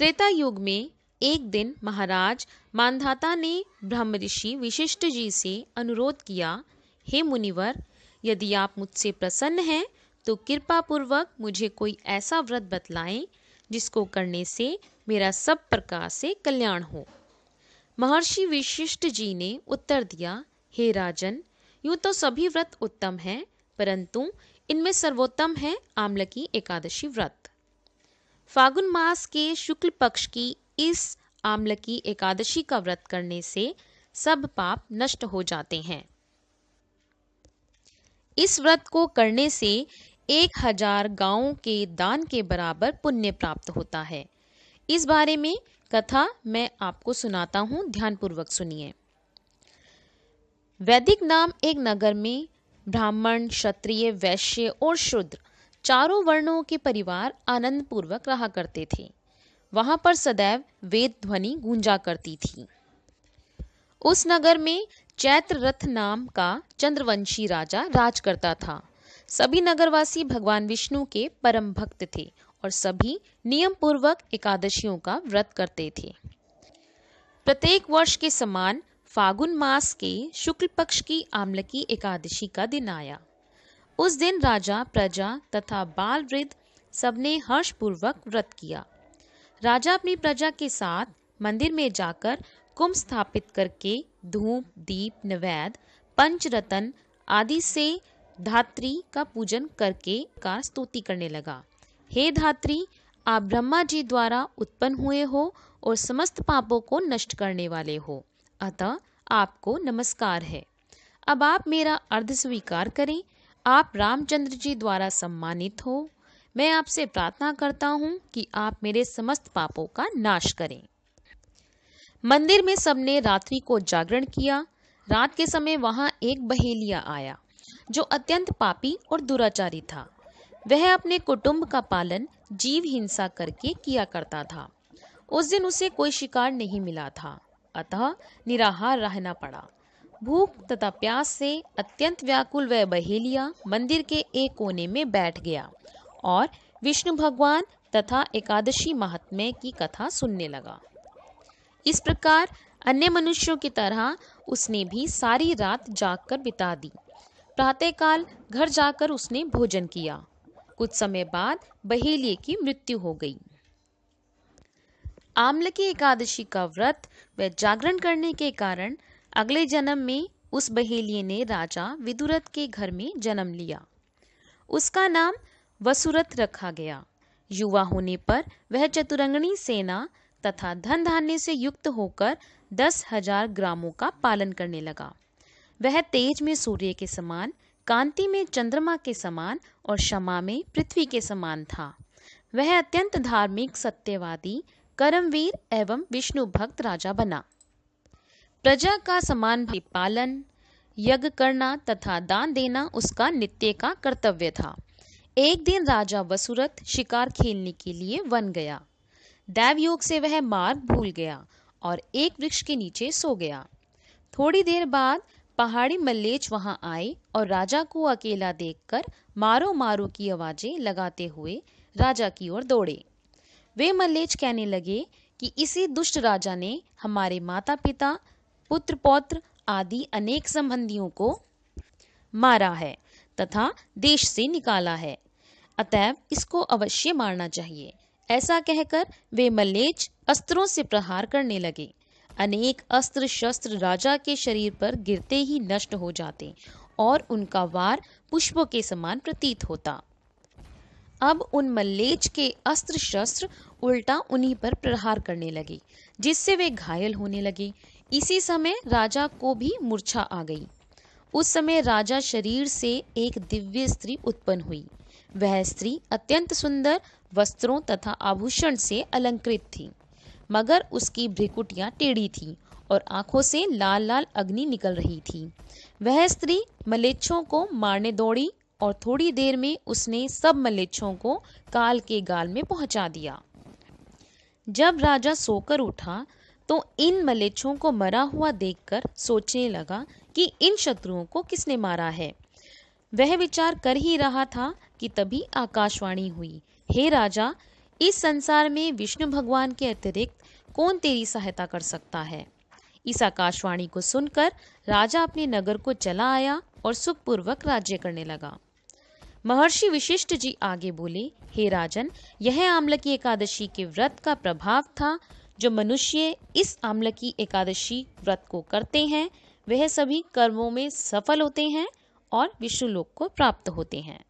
त्रेता युग में एक दिन महाराज मांधाता ने ब्रह्म ऋषि वशिष्ठ जी से अनुरोध किया, हे मुनिवर, यदि आप मुझसे प्रसन्न हैं तो कृपा पूर्वक मुझे कोई ऐसा व्रत बतलाएं जिसको करने से मेरा सब प्रकार से कल्याण हो। महर्षि वशिष्ठ जी ने उत्तर दिया, हे राजन, यूं तो सभी व्रत उत्तम हैं, परंतु इनमें सर्वोत्तम है आम्लकी एकादशी व्रत। फागुन मास के शुक्ल पक्ष की इस आम्लकी एकादशी का व्रत करने से सब पाप नष्ट हो जाते हैं। इस व्रत को करने से 1000 गांवों के दान के बराबर पुण्य प्राप्त होता है। इस बारे में कथा मैं आपको सुनाता हूँ, ध्यानपूर्वक सुनिए। वैदिक नाम एक नगर में ब्राह्मण, क्षत्रिय, वैश्य और शूद्र चारों वर्णों के परिवार आनंद पूर्वक रहा करते थे। वहां पर सदैव वेद ध्वनि गूंजा करती थी। उस नगर में चैत्र रथ नाम का चंद्रवंशी राजा राज करता था। सभी नगरवासी भगवान विष्णु के परम भक्त थे और सभी नियम पूर्वक एकादशियों का व्रत करते थे। प्रत्येक वर्ष के समान फागुन मास के शुक्ल पक्ष की आम्लकी एकादशी का दिन आया। उस दिन राजा, प्रजा तथा बाल वृद्ध सबने हर्षपूर्वक व्रत किया। राजा अपनी प्रजा के साथ मंदिर में जाकर कुंभ स्थापित करके धूप, दीप, नैवेद्य, पंचरत्न आदि से धात्री का पूजन करके का स्तुति करने लगा। हे धात्री, आप ब्रह्मा जी द्वारा उत्पन्न हुए हो और समस्त पापों को नष्ट करने वाले हो, अतः आपको नमस्कार है। अब आप मेरा अर्घ्य स्वीकार करें। आप रामचंद्र जी द्वारा सम्मानित हो। मैं आपसे प्रार्थना करता हूँ कि आप मेरे समस्त पापों का नाश करें। मंदिर में सबने रात्रि को जागरण किया। रात के समय वहां एक बहेलिया आया जो अत्यंत पापी और दुराचारी था। वह अपने कुटुंब का पालन जीव हिंसा करके किया करता था। उस दिन उसे कोई शिकार नहीं मिला था, अतः निराहार रहना पड़ा। भूख तथा प्यास से अत्यंत व्याकुल वह बहेलिया मंदिर के एक कोने में बैठ गया और विष्णु भगवान तथा एकादशी महात्म्य की कथा सुनने लगा। इस प्रकार अन्य मनुष्यों की तरह उसने भी सारी रात जागकर बिता दी। प्रातःकाल घर जाकर उसने भोजन किया। कुछ समय बाद बहेलिये की मृत्यु हो गई। आम्लकी एकादशी का व्रत व जागरण करने के कारण अगले जन्म में उस बहेलिये ने राजा विदुरथ के घर में जन्म लिया। उसका नाम वसुरथ रखा गया। युवा होने पर वह चतुरंगनी सेना तथा धन धान्य से युक्त होकर 10,000 ग्रामों का पालन करने लगा। वह तेज में सूर्य के समान, कांति में चंद्रमा के समान और क्षमा में पृथ्वी के समान था। वह अत्यंत धार्मिक, सत्यवादी, कर्मवीर एवं विष्णु भक्त राजा बना। प्रजा का समान पालन, यज्ञ करना तथा दान देना उसका नित्य का कर्तव्य था। एक दिन राजा वसुरथ शिकार खेलने के लिए वन गया। दैव योग से वह मार्ग भूल गया और एक वृक्ष के नीचे सो गया। थोड़ी देर बाद पहाड़ी मल्लेच वहां आए और राजा को अकेला देखकर मारो मारो की आवाजें लगाते हुए राजा की ओर दौड़े। वे मल्लेच कहने लगे कि इसी दुष्ट राजा ने हमारे माता पिता, पुत्र पौत्र आदि अनेक संबंधियों को मारा है तथा देश से निकाला है, अतएव इसको अवश्य मारना चाहिए। ऐसा कहकर वे मल्लेच अस्त्रों से प्रहार करने लगे। अनेक अस्त्र शस्त्र राजा के शरीर पर गिरते ही नष्ट हो जाते और उनका वार पुष्पों के समान प्रतीत होता। अब उन मल्लेच के अस्त्र शस्त्र उल्टा उन्हीं पर प्रहार करने लगे, जिससे वे घायल होने लगे। इसी समय राजा को भी मूर्छा आ गई। उस समय राजा शरीर से एक दिव्य स्त्री उत्पन्न हुई। वह स्त्री अत्यंत सुंदर वस्त्रों तथा आभूषण से अलंकृत थी, मगर उसकी भ्रिकुटियां टेढ़ी थीं और आंखों से लाल लाल अग्नि निकल रही थी। वह स्त्री मलेच्छों को मारने दौड़ी और थोड़ी देर में उसने सब मलेच्छों को काल के गाल में पहुंचा दिया। जब राजा सोकर उठा तो इन मलेच्छों को मरा हुआ देखकर सोचने लगा कि इन शत्रुओं को किसने मारा है। वह विचार कर ही रहा था कि तभी आकाशवाणी हुई, हे राजा, इस संसार में विष्णु भगवान के अतिरिक्त कौन तेरी सहायता कर सकता है। इस आकाशवाणी को सुनकर राजा अपने नगर को चला आया और सुखपूर्वक राज्य करने लगा। महर्षि वशिष्ठ जी आगे बोले, हे राजन, यह आम्लकी एकादशी के व्रत का प्रभाव था। जो मनुष्य इस आम्लकी एकादशी व्रत को करते हैं वह सभी कर्मों में सफल होते हैं और विष्णु लोक को प्राप्त होते हैं।